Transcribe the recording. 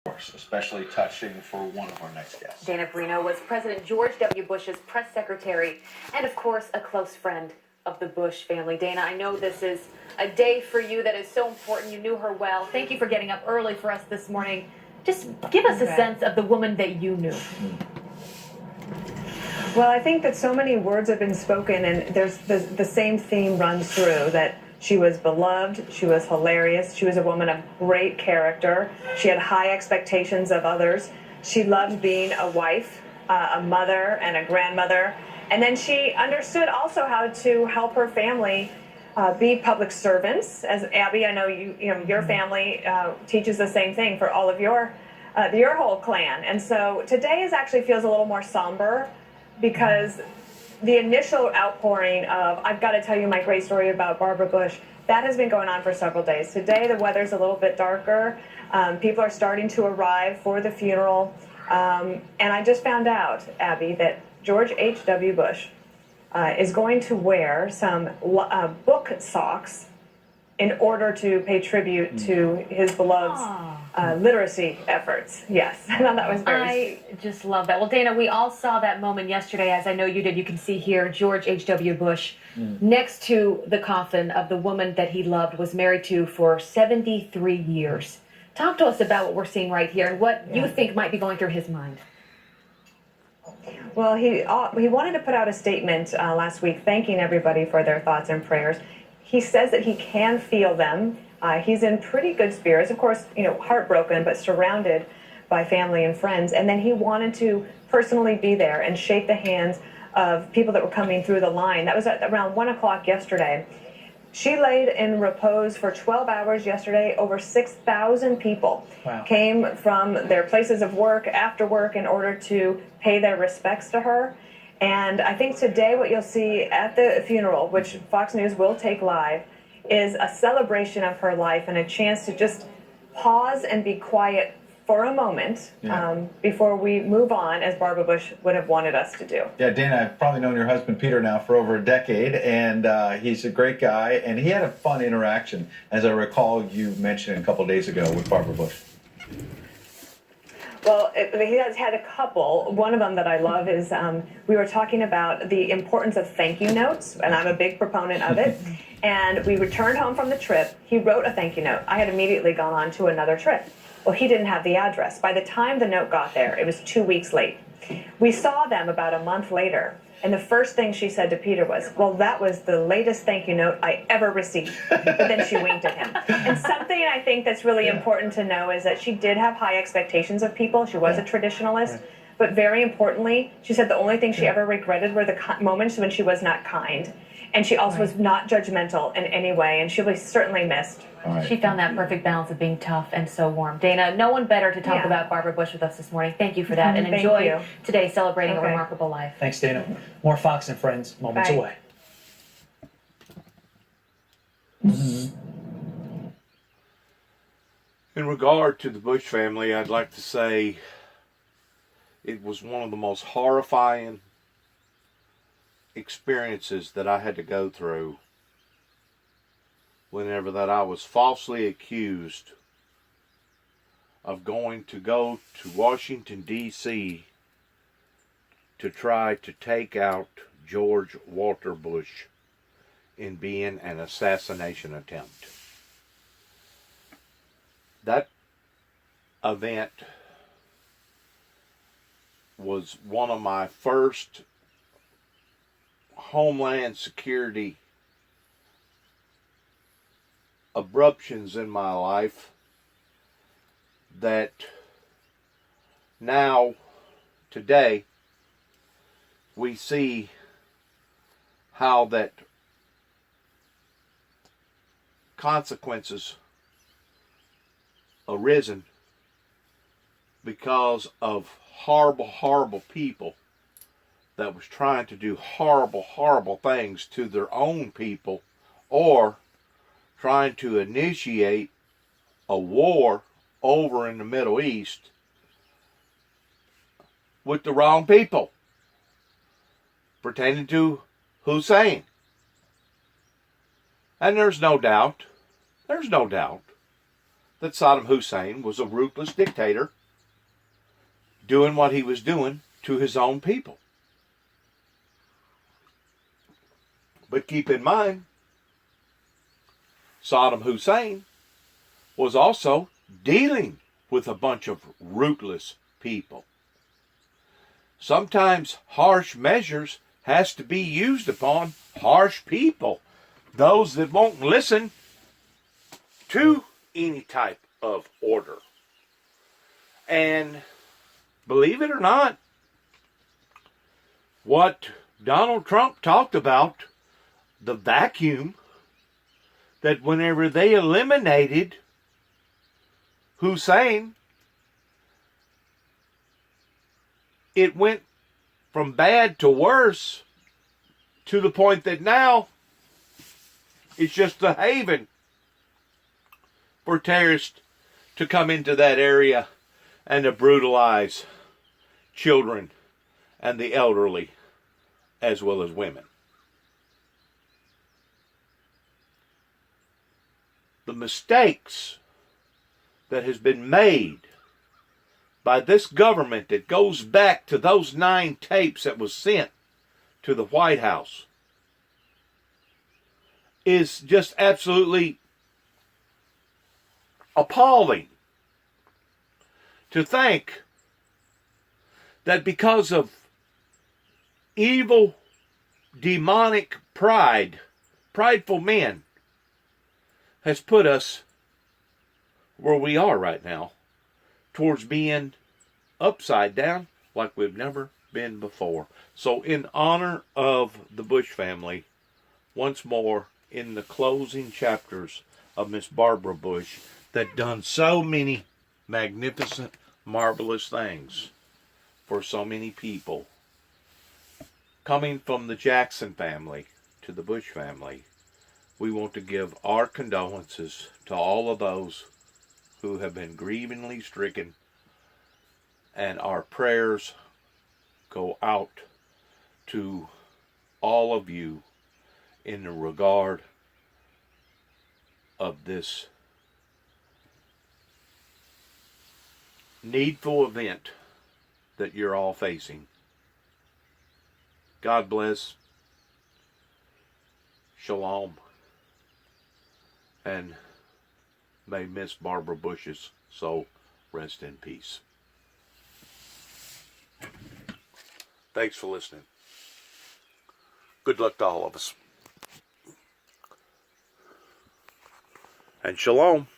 especially touching for one of our next guests. Dana Perino was President George W. Bush's press secretary and, of course, a close friend of the Bush family. Dana, I know this is a day for you that is so important. You knew her well. Thank you for getting up early for us this morning. Just give us a sense of the woman that you knew. Well, I think that so many words have been spoken, and there's the same theme runs through, that she was beloved, she was hilarious, she was a woman of great character, she had high expectations of others, she loved being a wife, a mother, and a grandmother, and then she understood also how to help her family be public servants. As Abby, I know your family teaches the same thing for all of your whole clan, and so today actually feels a little more somber, because the initial outpouring of, I've got to tell you my great story about Barbara Bush, that has been going on for several days. Today the weather's a little bit darker. People are starting to arrive for the funeral. And I just found out, Abby, that George H.W. Bush is going to wear some book socks in order to pay tribute to his beloved's literacy efforts. Yes, I thought that was very sweet. I just love that. Well, Dana, we all saw that moment yesterday, as I know you did. You can see here George H.W. Bush next to the coffin of the woman that he loved, was married to for 73 years. Talk to us about what we're seeing right here and what you think might be going through his mind. Well, he wanted to put out a statement last week thanking everybody for their thoughts and prayers. He says that he can feel them. He's in pretty good spirits, of course, heartbroken, but surrounded by family and friends. And then he wanted to personally be there and shake the hands of people that were coming through the line. That was at around 1 o'clock yesterday. She laid in repose for 12 hours yesterday. Over 6,000 people came from their places of work, after work, in order to pay their respects to her. And I think today what you'll see at the funeral, which Fox News will take live, is a celebration of her life and a chance to just pause and be quiet for a moment before we move on, as Barbara Bush would have wanted us to do. Yeah, Dana, I've probably known your husband Peter now for over a decade, and he's a great guy, and he had a fun interaction, as I recall you mentioned a couple days ago with Barbara Bush. Well, he has had a couple. One of them that I love is we were talking about the importance of thank you notes, and I'm a big proponent of it. And we returned home from the trip. He wrote a thank you note. I had immediately gone on to another trip. Well, he didn't have the address. By the time the note got there, it was 2 weeks late. We saw them about a month later, and the first thing she said to Peter was, well, that was the latest thank you note I ever received. But then she winked at him. And something I think that's really important to know is that she did have high expectations of people. She was a traditionalist. But very importantly, she said the only thing she ever regretted were the moments when she was not kind. And she also was not judgmental in any way, and she'll be certainly missed. She found that perfect balance of being tough and so warm. Dana, no one better to talk about Barbara Bush with us this morning. Thank you for that, and enjoy today celebrating a remarkable life. Thanks, Dana. More Fox and Friends moments away. In regard to the Bush family, I'd like to say it was one of the most horrifying experiences that I had to go through whenever that I was falsely accused of going to Washington, D.C. to try to take out George Walter Bush in being an assassination attempt. That event was one of my first Homeland Security abruptions in my life that now, today, we see how that consequences arisen because of horrible people that was trying to do horrible things to their own people, or trying to initiate a war over in the Middle East with the wrong people, pertaining to Hussein. And there's no doubt that Saddam Hussein was a ruthless dictator doing what he was doing to his own people. But keep in mind, Saddam Hussein was also dealing with a bunch of rootless people. Sometimes harsh measures has to be used upon harsh people, those that won't listen to any type of order. And believe it or not, what Donald Trump talked about, the vacuum, that whenever they eliminated Hussein, it went from bad to worse, to the point that now it's just a haven for terrorists to come into that area and to brutalize children and the elderly as well as women. The mistakes that has been made by this government that goes back to those 9 tapes that was sent to the White House is just absolutely appalling. To think that because of evil, demonic pride, prideful men, has put us where we are right now, towards being upside down like we've never been before. So in honor of the Bush family, once more in the closing chapters of Miss Barbara Bush, that done so many magnificent, marvelous things for so many people, coming from the Jackson family to the Bush family, we want to give our condolences to all of those who have been grievingly stricken, and our prayers go out to all of you in the regard of this needful event that you're all facing. God bless. Shalom. And may Miss Barbara Bush's soul rest in peace. Thanks for listening. Good luck to all of us. And shalom.